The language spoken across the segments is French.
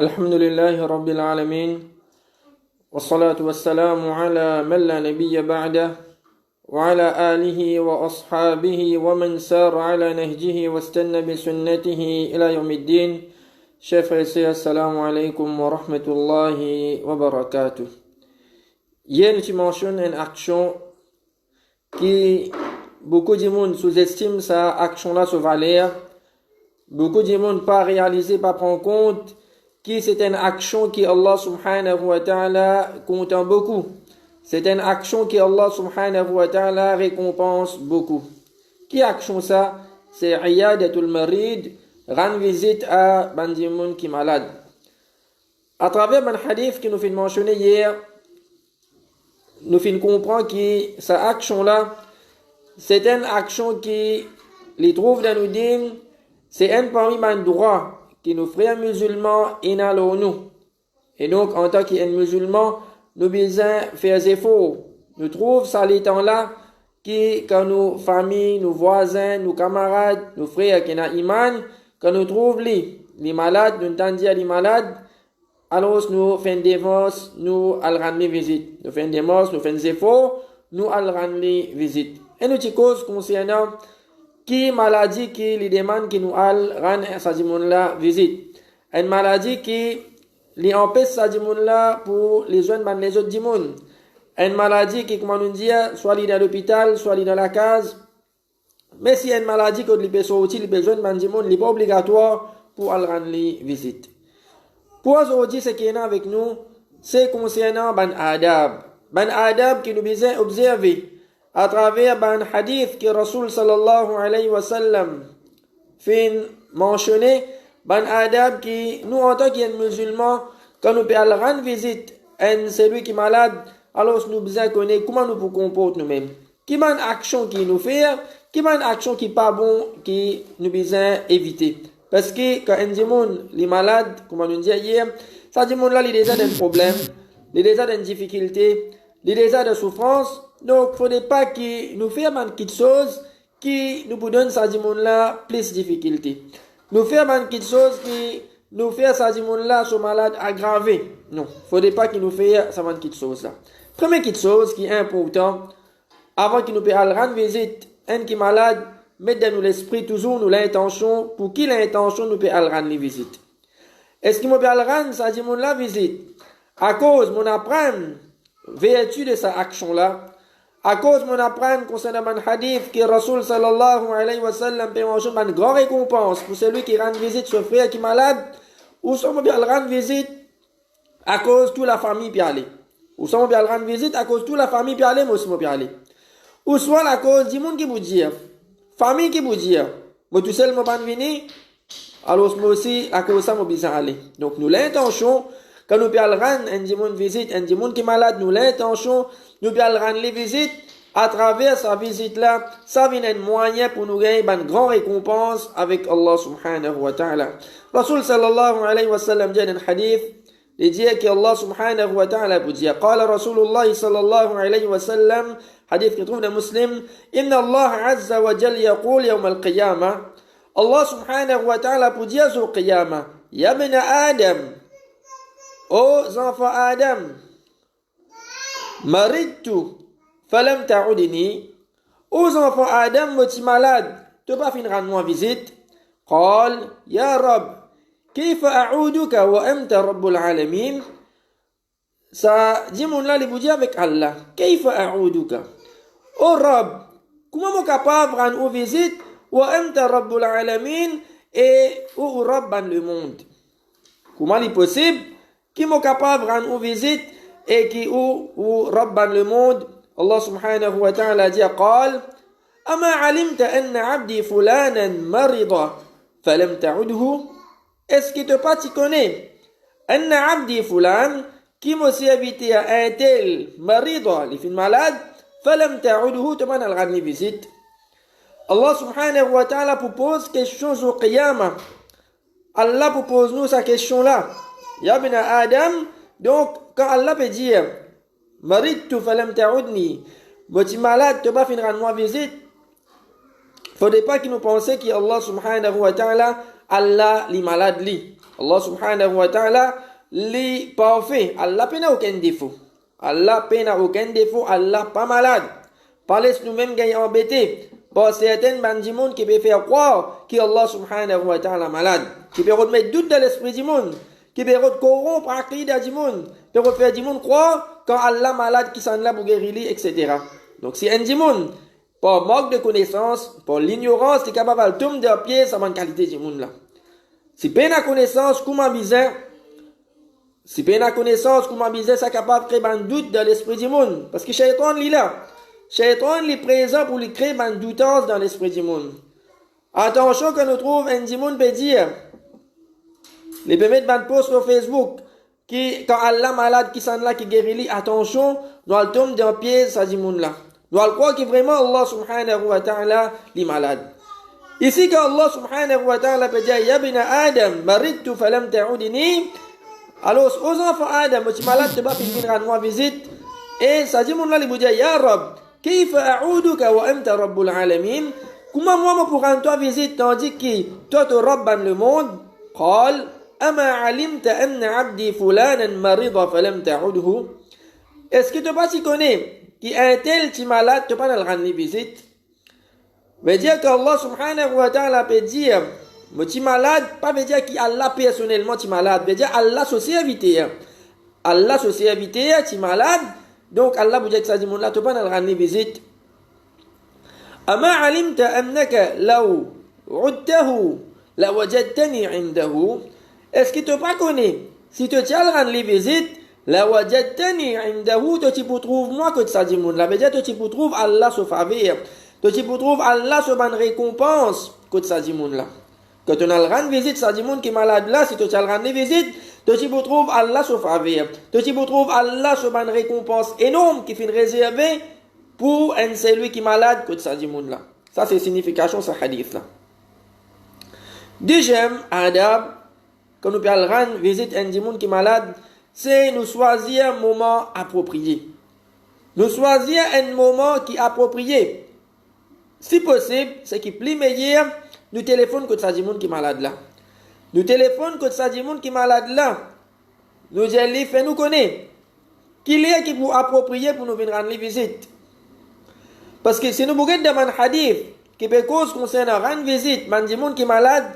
الحمد لله رب العالمين والصلاة والسلام على من لا نبي بعده وعلى آله وأصحابه ومن سار على نهجه واستنى بسنته إلى يوم الدين. Chers frères et sœurs, assalamu alaikum wa rahmatullahi wa barakatuh. Hier, tu mentionnes une action qui beaucoup de monde sous-estime sa action-là, sa valeur. Beaucoup de monde pas réalisé, pas prendre compte que c'est une action qui Allah subhanahu wa ta'ala content beaucoup. C'est une action qui Allah subhanahu wa ta'ala récompense beaucoup. Qui action ça? C'est Iyadatul Marid, rendre visite à Bandimoun qui est malade. À travers un hadith que nous finissons de mentionner hier, nous finissons de comprendre que cette action-là, c'est une action qui les trouve dans nos dîmes, c'est un parmi les droits que nos frères musulmans inhalent nous. Et donc, en tant que musulmans, nous besoin faire des efforts. Nous trouvons ça les temps-là, que quand nos familles, nos voisins, nos camarades, nos frères qui ont iman, quand nous trouvons les malades, nous entendons dire les malades, alors nous faisons des démarches, nous allons rendre visite. Nous faisons des démarches, nous faisons des efforts, nous allons rendre visite. Et nous disons cause concernant qui maladie qui les demande qui nous allons rendre sa là visite. Une maladie qui les empêche sa là pour les joindre les autres dimons. Une maladie qui, comment nous dire, soit dans l'hôpital, soit dans la case. Mais si une maladie que les personnes utiles, les besoins de dimons, n'est pas obligatoire pour aller rendre visite. Pour aujourd'hui, ce qui est avec nous, c'est concernant ban adab. Ban adab qui nous besoin observer à travers ban hadith que Rasul sallallahu alayhi wa sallam fait mentionner, ban adab qui nous en tant que musulmans, quand nous pouvons rendre visite à celui qui est malade, alors nous besoin connaître comment nous pouvons comporter nous-mêmes. Qui est une action qui nous fait, qui est une action qui n'est pas bon, qui nous besoin éviter. Parce que quand un démon, les malades, comme on nous dit hier, ça démon-là, il a déjà des problèmes, il a déjà des difficultés, il a déjà des souffrances. Donc, il ne faudrait pas qu'il nous fasse quelque chose qui nous donne ça démon-là plus de difficultés. Nous faire quelque chose qui nous fait ça démon-là, ce malade aggravé. Non, il ne faudrait pas qu'il nous fasse ça quelque chose-là. Première quelque chose qui est important, avant qu'il nous puisse rendre visite, un qui est malade, mettre dans l'esprit toujours nous l'intention, pour qui l'intention nous peut rendre les visites. Est-ce qu'il me peut rendre ça démon-là visite? À cause mon apprendre vertu de sa action-là, à cause mon apprendre concernant un hadith que Rasul sallallahu alayhi wa sallam peut manger une grande récompense pour celui qui rend visite son frère qui est malade, ou soit on peut rendre visite à cause toute la famille peut aller. Ou soit on peut rendre visite à cause toute la famille peut aller, moi aussi on peut aller. Ou soit à cause du monde qui vous dit, famille qui vous dit, moi tout seul, moi pas venir, alors moi aussi à cause de ça, moi besoin aller. Donc nous l'intention, quand nous pouvons rendre un démon visite, un démon qui est malade, nous l'intention, nous pouvons rendre les visites, à travers sa visite-là, ça vient un moyen pour nous gagner une grande récompense avec Allah subhanahu wa ta'ala. Rasul sallallahu alayhi wa sallam dit dans un hadith, il dit que Allah subhanahu wa ta'ala vous dit, قال رسول الله صلى الله عليه وسلم, hadith qui trouve dans Muslim, إن الله عز وجل يقول يوم القيامة, Allah subhanahu wa ta'ala vous dit sur le qiyamah, يا ابن آدم, ô enfants Adam, maridtu falam ta'udni, ô enfants Adam, moi tu malade, tu pas finir rendre moi visite. قال يا رب كيف أعودك وأنت رب العالمين. Ça dit mon là, il vous dit avec Allah, كيف أعودك, ô Rab, comment moi capable de rendre visite, وأنت رب العالمين, et ô Rab dans le monde. Comment est possible qui est capable de rendre visite et qui ou Rabban le monde, Allah subhanahu wa ta'ala dit قال أما علمت أن عبدي فلانا مرض فلم تعده. Est-ce que tu connais أن عبدي فلان qui m'a invité à un tel مريض, il est malade, فلم تعده, tu m'en as rendu visite. Allah subhanahu wa ta'ala propose question au qiyamah. Allah propose nous sa question là. Ya bin Adam, donc quand Allah peut dire maridtu falam ta'udni, tu es malade, tu vas finir rendre visite. Faudrait pas qu'il nous pense que Allah subhanahu wa ta'ala Allah li malade li. Allah subhanahu wa ta'ala li parfait. Allah n'a aucun défaut. Allah n'a aucun défaut. Allah pas malade. Pas laisse nous-mêmes gagner embêtés. Par certaines bandes du monde qui peut faire croire qu'Allah subhanahu wa ta'ala malade. Qui peut remettre doute dans l'esprit du monde. Qui peut corrompre l'aqida du monde. Qui peut faire du monde croire quand Allah malade qui s'en là pour guérir, etc. Donc si un du monde, par manque de connaissance, par l'ignorance, est capable de tomber de pied sur la qualité du monde là. Si peine à connaissance, comment bizarre, si peine à connaissance, comment bizarre, c'est capable de créer un doute dans l'esprit du monde. Parce que Shaitan est là. Shaitan est présent pour lui créer un doute dans l'esprit du monde. Attention que nous trouvons un du monde peut dire, les peut mettre un post sur Facebook, qui, quand Allah malade qui s'en là, qui guérit, attention, nous allons tomber dans pied sur du monde là. Nous allons croire que vraiment Allah subhanahu wa ta'ala est malade. Ici, quand Allah subhanahu wa ta'ala peut dire, Ya bin Adam, maridtu falam ta'udini, alors aux enfants Adam, tu es malade, tu vas finir rendre visite, et ça dit, mon là, il vous dit, Ya Rab, kayfa a'uduka wa anta rabbul alamin, comment moi, pour rendre toi visite, tandis que toi, tu es Rabban le monde, قال أما علمت أن عبدي فلانا مريض فلم تعده. Est-ce que tu pas t'y connais qui un tel qui malade tu pas le rendre visite? Veut dire qu'Allah subhanahu wa ta'ala peut dire moi tu malade pas veut dire qu'Allah personnellement tu malade, veut dire Allah société. Allah société tu malade donc Allah veut dire que ça dit mon là tu pas le rendre visite. أما علمت أنك لو عدته لوجدتني عنده. Est-ce que tu pas connais si tu tiens le rendre visite la wajadtani indahu, tu peux trouver moi que ça dit mon là veut dire tu peux trouver Allah se faveur, tu peux trouver Allah se bonne récompense que ça dit mon là que tu n'as le rendre visite ça dit mon qui est malade là si tu tiens le rendre visite tu peux trouver Allah se faveur, tu peux trouver Allah se bonne récompense énorme qui finit réservée pour un celui qui est malade que ça dit mon là. Ça c'est signification ce hadith là. Deuxième adab quand nous pouvons rendre visite à un monde qui est malade, c'est nous choisir un moment approprié. Nous choisir un moment qui est approprié. Si possible, c'est qui plus meilleur, nous téléphone que ça dit monde qui est malade là. Nous téléphone que ça dit monde qui est malade là. Nous allons faire nous connaître. Qui est qui pour approprier pour nous venir rendre visite. Parce que si nous regardons dans un hadith qui peut cause concernant rendre visite, man dit monde qui est malade,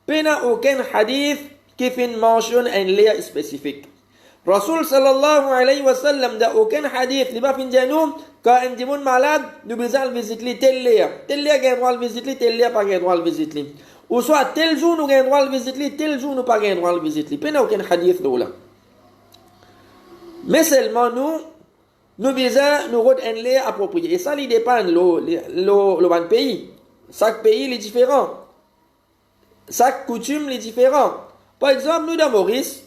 il n'y a aucun hadith qui fait mentionne un lien spécifique. Rasul sallallahu alayhi wa sallam n'a aucun hadith qui va finir nous quand un démon malade nous besoin visiter tel lien gain droit visiter tel lien pas gain droit visiter ou soit tel jour nous gain droit visiter tel jour nous pas gain droit visiter pas aucun hadith là. Mais seulement nous besoin nous rendre un lien approprié et ça il dépend le pays. Chaque pays est différent. Chaque coutume est différent. Par exemple, nous dans Maurice,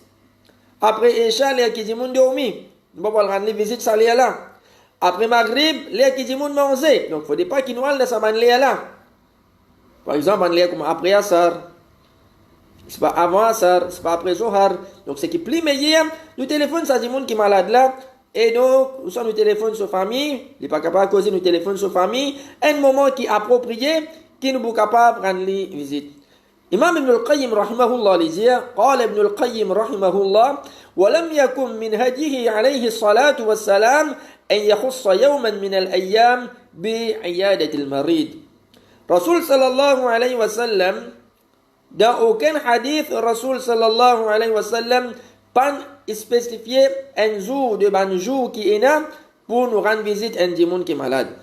après Isha, les qui disent dormi, nous allons rendre visite ça là. Après Maghrib, les qui disent manger. Donc, il ne faut pas qu'ils nous allent dans sa manière là. Par exemple, comme après Assar, c'est pas avant Assar, c'est pas après Zohar. Donc, ce qui est plus meilleur, nous téléphone ça dit qui est malade là. Et donc, nous sommes nous téléphone sur famille, il n'est pas capable de causer nous téléphone sur famille. Un moment qui est approprié, qui nous est capable de rendre visite. إمام ابن القيم رحمه الله لزيه قال ابن القيم رحمه الله ولم يكن من هديه عليه الصلاة والسلام أن يخص يوما من الأيام بعيادة المريض. رسول صلى الله عليه وسلم dans aucun hadith رسول صلى الله عليه وسلم pas spécifié un jour de ban jour qui est là pour nous rendre visite un démon qui est malade.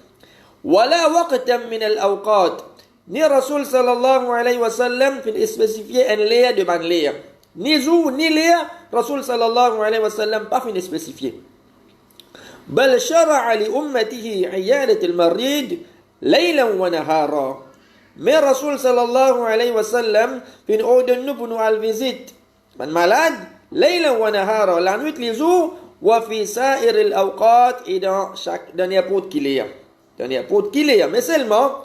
ولا وقتا من الأوقات ni Rasul sallallahu alayhi wa sallam fait spécifier un lien de ban lien. ni jour, ni l'air, Rasul sallallahu alayhi wa sallam pas fini spécifier. بل شرع لأمته عيادة المريض ليلا ونهارا. Mais Rasul sallallahu alayhi wa sallam fin ordonne nous pour nous aller visite man malade ليلا ونهارا, la nuit les jours, وفي سائر الأوقات, et dans n'importe qu'il y a. Dans n'importe qu'il y a. Mais seulement,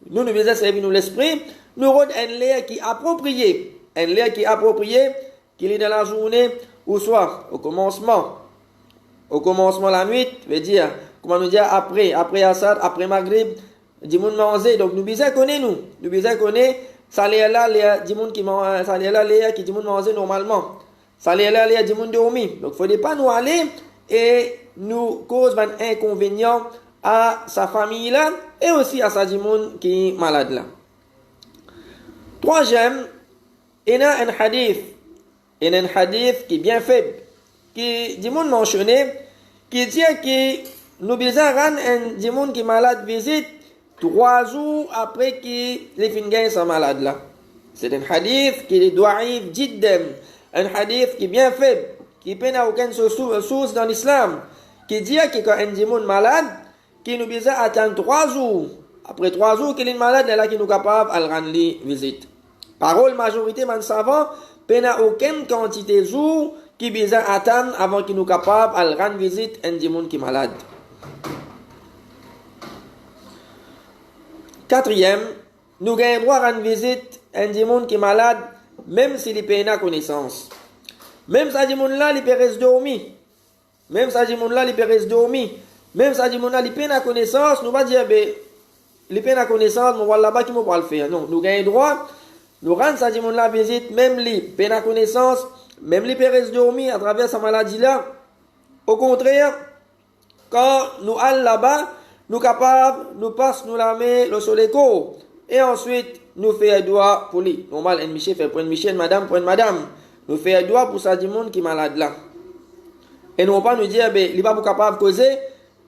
nous nous visons servir nous l'esprit, nous rendons un l'air qui est approprié. Un l'air qui est approprié, qu'il est dans la journée, ou soit au commencement la nuit, veut dire, comment nous dire, après Assad, après Maghrib, du monde manger, donc nous bisons connaître nous bisons connaître, ça l'air là, l'air du monde qui mange, ça l'air là, l'air qui du monde manger normalement, ça l'air là, l'air du monde dormir, donc il ne faut pas nous aller et nous cause un inconvénient à sa famille là, et aussi à sa du monde qui est malade là. Troisième, il y a un hadith qui est bien faible, qui du monde mentionné, qui dit que nous besoin rendre un du monde qui est malade visite 3 jours après que les fins sont malades là. C'est un hadith qui est douaïf jiddan, un hadith qui est bien faible, qui n'a aucune source dans l'islam, qui dit que quand un du monde malade, qui nous besoin attendre 3 jours, après 3 jours qu'il est malade, là qui nous capable de rendre visite. Parole majorité man savant, n'a aucune quantité de jours qui besoin attendre avant qu'il nous capable de rendre visite un du monde qui est malade. Quatrième, nous gagnons droit à rendre visite un du monde qui est malade, même s'il n'a pas connaissance. Même si ce monde là, il peut rester dormi. Même si ce monde là, il peut rester dormi. Même si ce monde là, il peut pas connaissance, nous va dire, il peut pas connaissance, mais voilà là-bas qui me va le faire. Non, nous gagnons droit, nous rendons ce monde là visite, même lui, peut pas connaissance, même lui peut rester dormi à travers sa maladie là. Au contraire, quand nous allons là-bas, nous capables, nous passons nous la main, le soleil court, et ensuite nous faisons un doigt pour lui. Normal, un Michel fait prendre Michel, madame prendre madame. Nous faisons un doigt pour ça du monde qui est malade là. Et nous ne pas nous dire, il n'est pas capable de causer,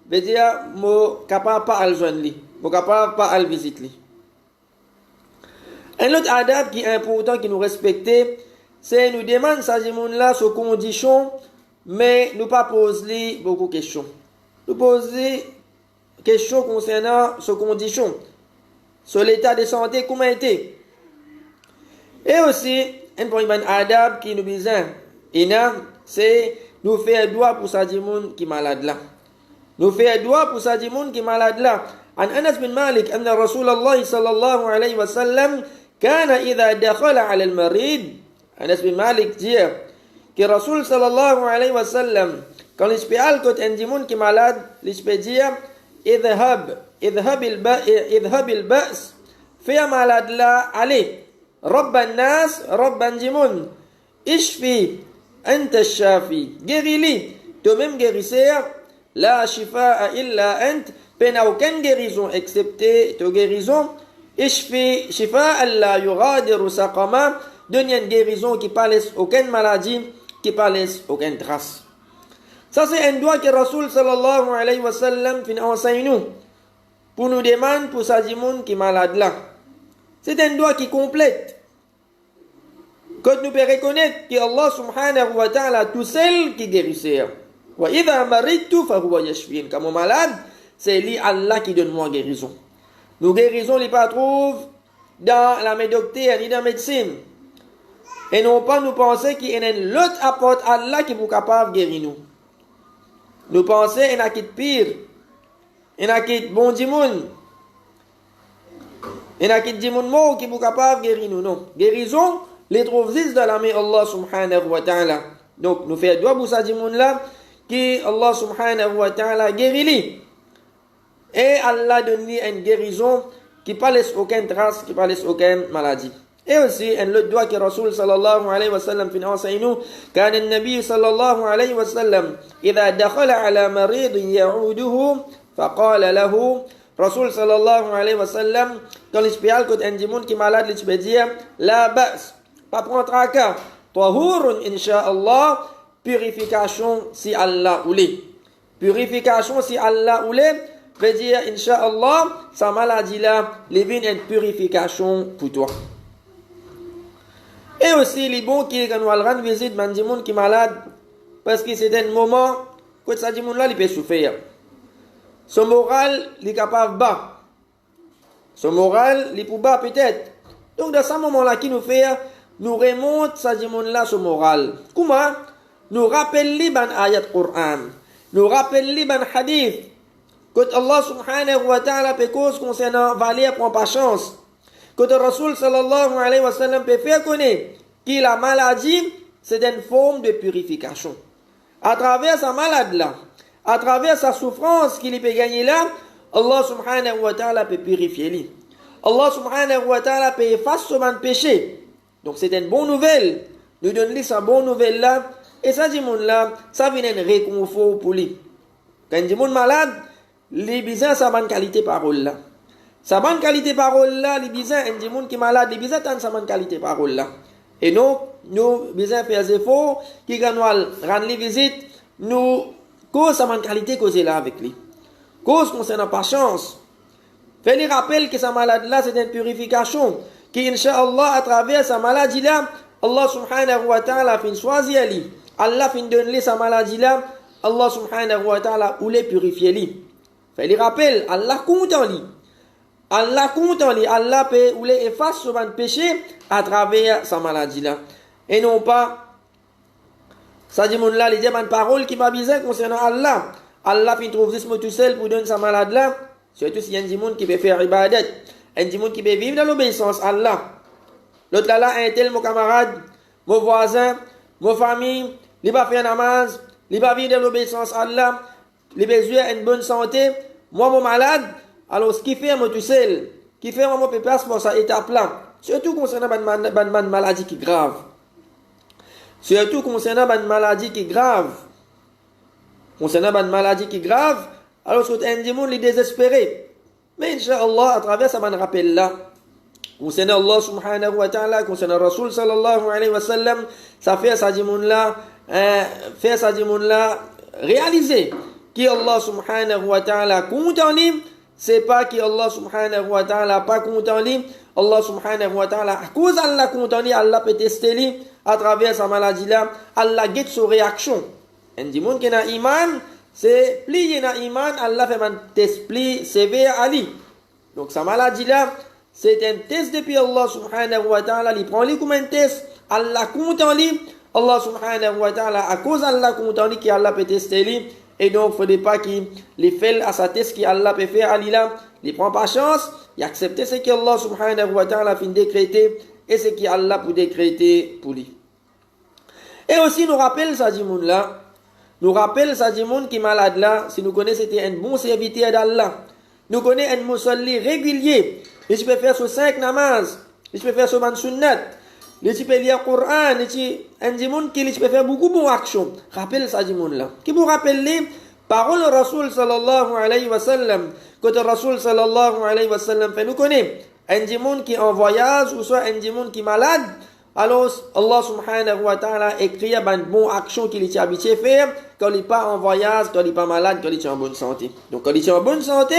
veut dire, je ne capable pas à le joindre lui, je ne capable pas à le visiter lui. Un autre adab qui est important, qui nous respecte, c'est nous demander ça du monde là sur conditions, mais nous pas poser beaucoup de questions. Nous poser questions concernant ces conditions, sur l'état de santé, comment était. Et aussi, un point adab qui nous besoin, c'est nous faire doigt pour ça du monde qui est malade là. Nous faire doigt pour ça du monde qui est malade là. عن أنس بن مالك أن رسول الله صلى الله عليه وسلم كان إذا دخل على المريض. Anas bin Malik dit que Rasul sallallahu alayhi wa sallam, quand l'espéal quand un dimoun qui est malade, l'espéal dit idhab il-ba's, fais malade là, allez, rabban nas, rabban dimoun, ishfi, anta shafi, guéris-li, toi-même guérisseur, la shifa'a illa ant, peine à aucune guérison excepté ta guérison, ishfi, shifa'a la yuradiru saqama, donne une guérison qui ne laisse aucune maladie, qui ne laisse aucune trace. Ça, c'est un doigt que Rasul sallallahu alayhi wa sallam enseigne nous. Pour nous demander pour ça du monde qui est malade là. C'est un doigt qui complète. Quand nous pouvons reconnaître que Allah subhanahu wa ta'ala tout seul qui guérisseur. Wa idha maridtu fa huwa yashfin. Quand mon malade, c'est lui Allah qui donne moi guérison. Nous guérissons les pas trouve dans la médecine ni dans la médecine. Et non pas nous penser qu'il y a l'autre apporte Allah qui est capable de guérir nous. Nous pensons qu'il y a qui pire, il y a qui bon dimoun, il y a qui dimoun mort qui est capable de guérir nous. Non, guérison les trouve juste dans la main Allah subhanahu wa ta'ala. Donc nous faisons doigt pour ça dimoun là qui Allah subhanahu wa ta'ala guérit lui. Et Allah donne lui une guérison qui ne laisse aucune trace, qui ne laisse aucune maladie. Et aussi, un autre doigt que Rasul sallallahu alayhi wa sallam fin enseigne nous, كان النبي صلى الله عليه وسلم إذا دخل على مريض يعوده فقال له Rasul sallallahu alayhi wa sallam, quand l'espéal quand un dimoun qui est malade, il peut dire la ba's, pas prendre tracas, tahurun insha'Allah, purification si Allah voulait. Purification si Allah voulait, veut dire insha'Allah, sa maladie là, les vient une purification pour toi. Et aussi, les bons qui nous rendre visite, man di moun qui malade, parce que c'est un moment que ça dit moun là, il peut souffrir. Son moral, il est capable de bas. Son moral, il est pour bas peut-être. Donc, dans ce moment-là, qui nous fait, nous remonte ça dit moun là, son moral. Comment? Nous rappelle les ban ayat Qur'an. Nous rappelle les ban hadith. Que Allah subhanahu wa ta'ala peut cause concernant valer prend pas chance. Que le Rasul sallallahu alayhi wa sallam peut faire connaître que la maladie, c'est une forme de purification. À travers sa maladie là, à travers sa souffrance qu'il peut gagner là, Allah subhanahu wa ta'ala peut purifier lui. Allah subhanahu wa ta'ala peut effacer son péché. Donc c'est une bonne nouvelle. Nous donnons sa bonne nouvelle là. Et ça dit monde là, ça vient un réconfort pour lui. Quand dit monde malade, les besoin sa bonne qualité parole là. Sa bonne qualité parole là, les besoin un dit monde qui malade, les besoin tant sa bonne qualité parole là. Et donc nous besoin faire des efforts qui nous rendre les visites, nous cause sa bonne qualité causer là avec lui. Cause concernant patience. Fait lui rappel que sa maladie là c'est une purification qui inshallah à travers sa maladie là, Allah subhanahu wa ta'ala fin choisir lui. Allah fin donner sa maladie là, Allah subhanahu wa ta'ala ou les purifier lui. Fait lui rappel, Allah compte en lui. Allah compte en lui, Allah peut ou les efface son péché à travers sa maladie là. Et non pas ça dit mon là les dire une parole qui m'a besoin concernant Allah. Allah fin trouve ce mot tout seul pour donner sa maladie là. Surtout s'il y a un monde qui peut faire ibadat, un monde qui peut vivre dans l'obéissance à Allah. L'autre là, un tel, mon camarade, mon voisin, mon famille, il va faire namaz, il va vivre dans l'obéissance à Allah, il a besoin d'une bonne santé. Moi, mon malade, alors ce qui fait, moi tout seul, qui fait, moi, mon place pour ça étape là. Surtout concernant une maladie qui est grave. Surtout concernant une maladie qui est grave. Concernant une maladie qui est grave, alors c'est un monde est désespéré. Mais Inch'Allah, à travers ça, man rappelle là, concernant Allah subhanahu wa ta'ala, concernant Rasul sallallahu alayhi wa sallam, ça fait ça dit monde là, réaliser que Allah subhanahu wa ta'ala compte en lui, c'est pas que Allah subhanahu wa ta'ala pas compte en lui, Allah subhanahu wa ta'ala, à cause Allah compte en lui, Allah peut tester lui, à travers sa maladie là, Allah guette sa réaction. Un dit monde qui a iman, c'est plié dans l'iman, Allah fait un test pli sévère à lui. Donc sa maladie là, c'est un test depuis Allah subhanahu wa ta'ala, il prend lui comme un test, Allah compte en lui, Allah subhanahu wa ta'ala, à cause Allah compte en lui, qu'Allah peut tester lui, et donc il ne faudrait pas qu'il fait à sa test qu'Allah peut faire à lui là, il prend pas chance, il accepte ce qu'Allah subhanahu wa ta'ala fin décréter, et ce qu'Allah peut décréter pour lui. Et aussi nous rappelle ça du monde là, nous rappelle ça du monde qui est malade là, si nous connaissons c'était un bon serviteur d'Allah. Nous connaissons un musulman régulier. Il peut faire sur 5 namaz. Il peut faire sur un sunnat. Il peut lire le Coran. Un du monde qui peut faire beaucoup de actions. Rappelle ça du monde là. Qui vous rappelle les paroles du Rasul sallallahu alayhi wa sallam. Que le Rasul sallallahu alayhi wa sallam fait. Nous connaissons un du monde qui est en voyage ou soit un du monde qui est malade. Alors, Allah subhanahu wa ta'ala écrit une bonne action qu'il est habitué à faire quand il n'est pas en voyage, quand il n'est pas malade, quand il est en bonne santé. Donc, quand il est en bonne santé,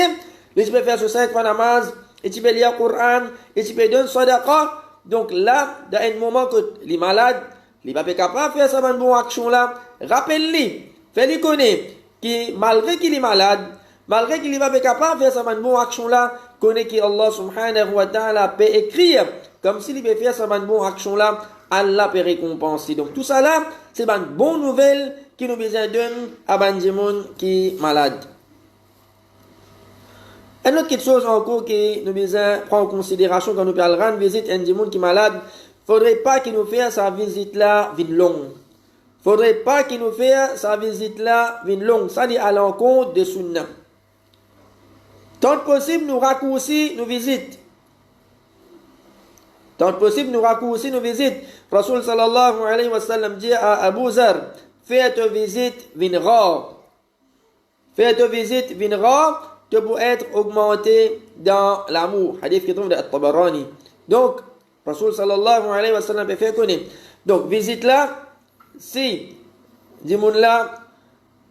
il peut faire sur 5 fois namaz, et tu peux lire le Coran, et tu peux donner sadaqa. Donc là, dans un moment que il est malade, il n'est pas capable de faire cette bonne action là, rappelle-lui, fais-lui connaître que malgré qu'il est malade, malgré qu'il n'est pas capable de faire cette bonne action là, connaît que Allah subhanahu wa ta'ala peut écrire comme s'il peut faire cette bonne action là, Allah peut récompenser. Donc tout ça là, c'est une bonne nouvelle qui nous besoin donner à Banjimoun qui est malade. Une autre chose encore que nous besoin prendre en considération quand nous parlons rendre visite à un monde qui est malade, faudrait pas qu'il nous fasse sa visite là vite longue. Faudrait pas qu'il nous fasse sa visite là vite longue. Ça dit à l'encontre de sunna. Tant que possible, nous raccourcir nos visites. Tant que possible, nous raccourcir nos visites. Rasul sallallahu alayhi wa sallam dit à Abu Zar, fais ta visite vite rare. Fais ta visite vite rare pour être augmenté dans l'amour. Hadith qui trouve de At-Tabarani. Donc, Rasul sallallahu alayhi wa sallam peut faire connaître. Donc, visite là, si, dis-moi là,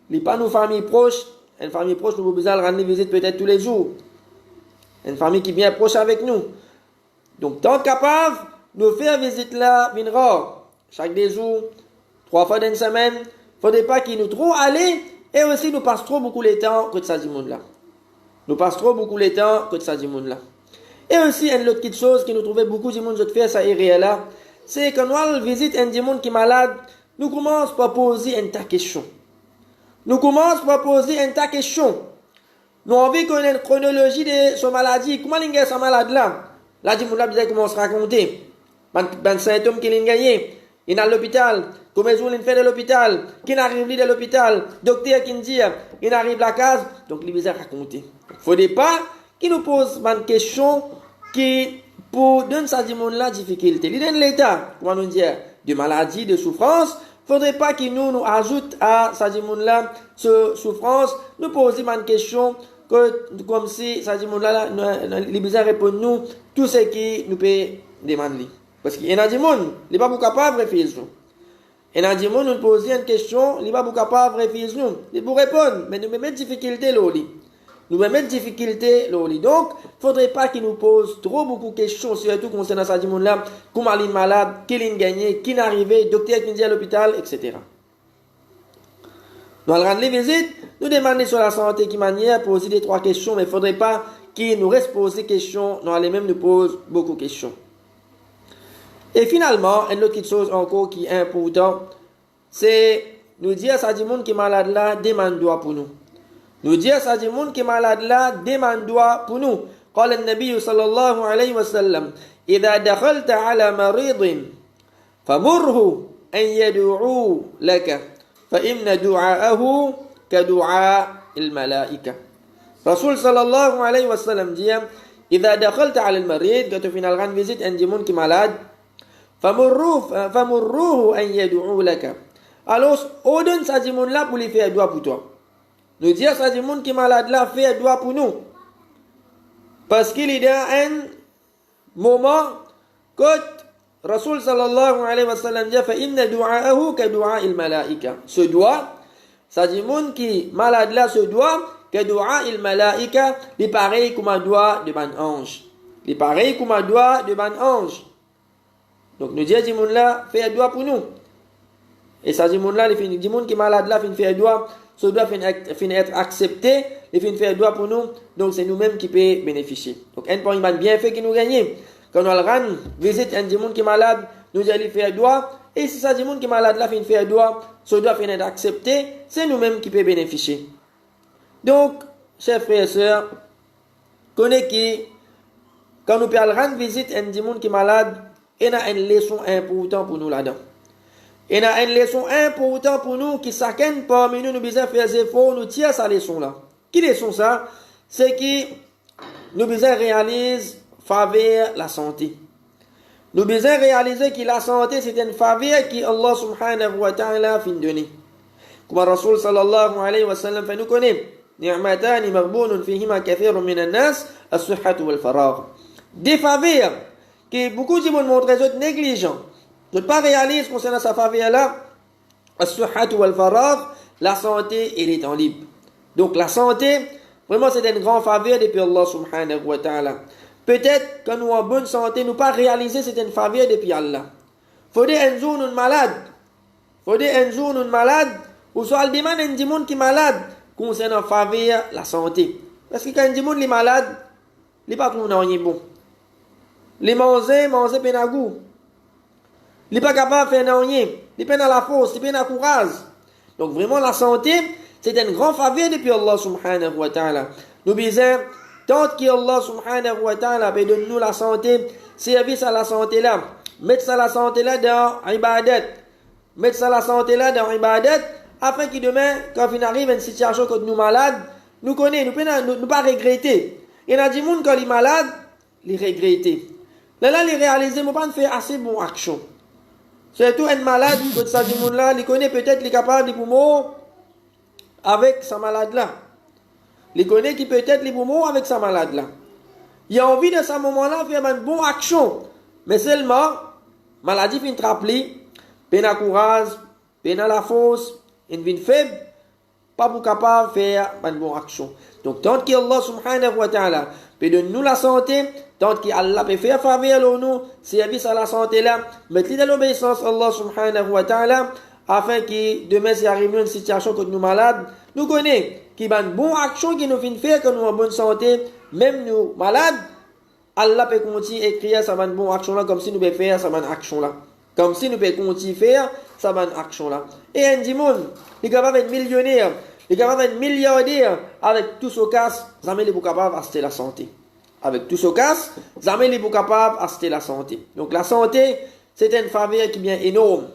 il n'y a pas nos familles proches, une famille proche, nous avons besoin de rendre visite peut-être tous les jours. Une famille qui est bien proche avec nous. Donc, tant capable, nous faire visite là, vin rare. Chaque des jours, 3 fois dans une semaine. Faudrait pas qu'il nous trop aller et aussi nous passe trop beaucoup le temps que ça du monde là. Nous passe trop beaucoup le temps que ça du monde là. Et aussi, une autre petite chose qui nous trouvait beaucoup du monde de faire ça est là, c'est quand nous visitons un du monde qui est malade, nous commençons par poser une ta question. Nous commençons par poser une ta question. Nous avons vu qu'on a une chronologie de sa maladie. Comment il y a sa malade là? Là, du monde là, déjà commence à raconter. Ben symptômes qu'il a gagné. Il est à l'hôpital. Comment il fait de l'hôpital? Qui arrive de l'hôpital? Docteur qui dit, il arrive à la case. Donc, il va raconter. Il ne faudrait pas qu'il nous pose une question qui, pour donner ça du monde la difficulté. Il donne l'état, comment nous dire, de maladie, de souffrance. Il ne faudrait pas qu'il nous ajoute à ça du monde là, ce souffrance. Nous poser une question que, comme si ça du monde là, il besoin répondre nous tout ce qui nous peut demander. Parce qu'il y a des gens, il n'est pas capable de répondre. Il y a des gens, nous posons une question, il n'est pas capable de répondre. Il peut répondre, mais nous mettons difficulté là. Nous mettons difficulté là. Donc, il ne faudrait pas qu'il nous pose trop beaucoup de questions, surtout concernant ça, là, comment il est malade, qui il a gagné, qui est arrivé, docteur qui est à l'hôpital, etc. Nous allons rendre les visites, nous demander sur la santé qui manière, poser des 3 questions, mais il ne faudrait pas qu'il nous reste poser des questions, nous allons même nous poser beaucoup de questions. Et finalement, une autre chose encore qui est importante, c'est nous dire à ça du monde qui est malade là, demande-toi pour nous. Nous dire à ça du monde qui est malade là, demande-toi pour nous. قال النبي صلى الله عليه وسلم إذا دخلت على مريض فمره أن يدعو لك فإن دعاءه كدعاء الملائكة. رسول صلى الله عليه وسلم dit إذا دخلت على المريض quand tu finalement visite un monde qui est malade فمروه أن يدعو لك. Alors, on donne ça du monde là pour lui faire doigt pour toi. Nous dire ça du monde qui est malade là, faire doigt pour nous. Parce qu'il y a un moment que Rasul sallallahu alayhi wa sallam dit فَإِنَّ دُعَاءَهُ كَدُعَاءِ الْمَلَائِكَةِ. Ce doigt, ça du monde qui est malade là, ce doigt, كَدُعَاءِ الْمَلَائِكَةِ, il est pareil comme un doigt de ban ange. Il est pareil comme un doigt de ban ange. Donc nous disons, ce là fait un doigt pour nous. Et ça, ce là, le monde qui est malade là, fait un doigt, ce doigt fait être accepté, il fait un doigt pour nous, donc c'est nous-mêmes qui pouvons bénéficier. Donc un point bien fait qui nous gagne. Quand on rend visite un monde qui est malade, nous allons faire un doigt, et si ça, ce monde qui est malade là, fait un doigt, ce doigt fait être accepté, c'est nous-mêmes qui pouvons bénéficier. Donc, chers frères et sœurs, connaissez quand nous pouvons rendre visite à un monde qui est malade, il y a une leçon importante pour nous là-dedans. Il y a une leçon importante pour nous qui chacun parmi nous besoin faire des efforts, nous tire sa leçon là. Qui leçon ça? C'est que nous besoin réaliser faveur la santé. Nous besoin réaliser que la santé c'est une faveur que Allah subhanahu wa ta'ala fin donner. Comme Rasul sallallahu alayhi wa sallam fait nous connaître. Ni'matani maghbunun fihima kathirun min an-nas as-sihhatu wal faragh. Des faveurs que beaucoup de monde montrent les autres négligents. Ne pas réaliser concernant sa faveur là, as-sihhatu wal faragh, la santé et les temps libres. Donc la santé, vraiment c'est une grande faveur depuis Allah subhanahu wa ta'ala. Peut-être que nous en bonne santé, nous pas réaliser c'est une faveur depuis Allah. Faudrait un jour nous malade. Faudrait un jour nous malade, ou soit le demande un monde qui est malade concernant faveur la santé. Parce que quand un monde est malade, il n'est pas tout rien bon. Les manger penagou. Il n'est pas capable de faire rien. Il est dans la force, il est dans le courage. Donc vraiment la santé, c'est une grande faveur depuis Allah subhanahu wa ta'ala. Nous disons, tant qu'Allah subhanahu wa ta'ala donne nous la santé, service à la santé là, mettre ça la santé là dans ibadat. Mettre ça la santé là dans ibadat, afin que demain, quand on arrive à une situation quand nous malades, nous connaissons, nous ne pas regretter. Il y a des gens quand ils sont malades, ils regrettent. Là, ils réalisent, ils ne pas faire assez bonne action. Surtout un malade, quand ça dit là, il connaît peut-être, il est capable de mourir avec sa malade là. Il connaît qui peut-être les mourir avec sa malade là. Il a envie de ce moment-là faire une bonne action. Mais seulement, maladie vient trapper, peine à courage, peine à la force, une vie faible, pas pour capable de faire une bonne action. Donc, tant qu'Allah subhanahu wa ta'ala peut donner nous la santé, tant qu'Allah peut faire faveur nous, service à la santé là, mettre dans l'obéissance à Allah subhanahu wa ta'ala, afin que demain si arrive une situation que nous malades, nous connaissons qui a une bonne action qui nous fait faire que nous en bonne santé, même nous malades, Allah peut continuer à écrire sa bonne action là comme si nous pouvons faire sa bonne action là. Comme si nous pouvons continuer à faire sa bonne action là. Et un monde, il est capable d'être millionnaire, il est capable d'être milliardaire avec tout ce casse, jamais il est capable d'acheter la santé. Avec tout ce casse, jamais il est capable d'acheter la santé. Donc la santé, c'est une faveur qui est bien énorme.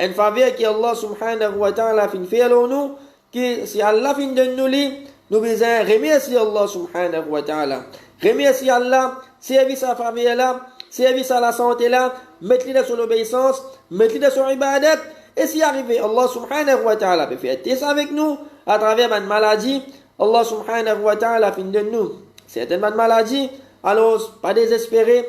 Une faveur que Allah subhanahu wa ta'ala fait faire à nous, que si Allah fait de nous besoin remercier Allah subhanahu wa ta'ala. Remercier Allah, service à la faveur là, service à la santé là, mettre-le sur l'obéissance, mettre-le sur l'ibadat, et si arrivé, Allah subhanahu wa ta'ala peut faire test avec nous, à travers une maladie, Allah subhanahu wa ta'ala fait de nous certaines maladies, alors pas désespérer,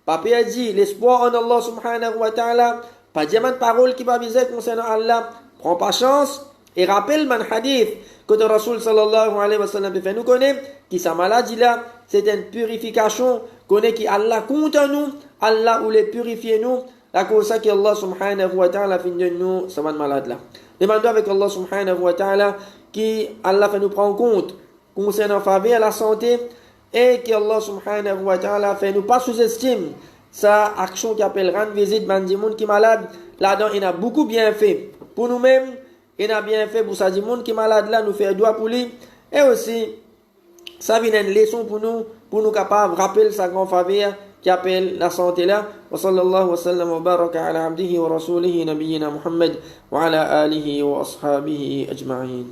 pas perdre l'espoir en Allah subhanahu wa ta'ala, pas dire une parole qui va viser concernant Allah, prends pas chance, et rappelle mon hadith que le Rasul sallallahu alayhi wa sallam fait nous connaître que sa maladie là, c'est une purification, connaît qui Allah compte en nous, Allah ou les purifier nous, la cause ça que Allah subhanahu wa ta'ala fait de nous, sa malade là. Demandons avec Allah subhanahu wa ta'ala qui Allah fait nous prendre compte concernant faveur la santé et que Allah subhanahu wa ta'ala fait nous pas sous-estime sa action qui appelle rendre visite dans des gens qui malade là-dedans il a beaucoup bien fait pour nous-mêmes, il a bien fait pour ça des gens qui malade là nous faire doigt pour lui et aussi ça vient une leçon pour nous capables rappeler sa grande faveur qui appelle la santé là. Wa sallallahu wa sallam wa baraka ala abdihi wa rasulihi nabiyyina Muhammad wa ala alihi wa ashabihi ajma'in.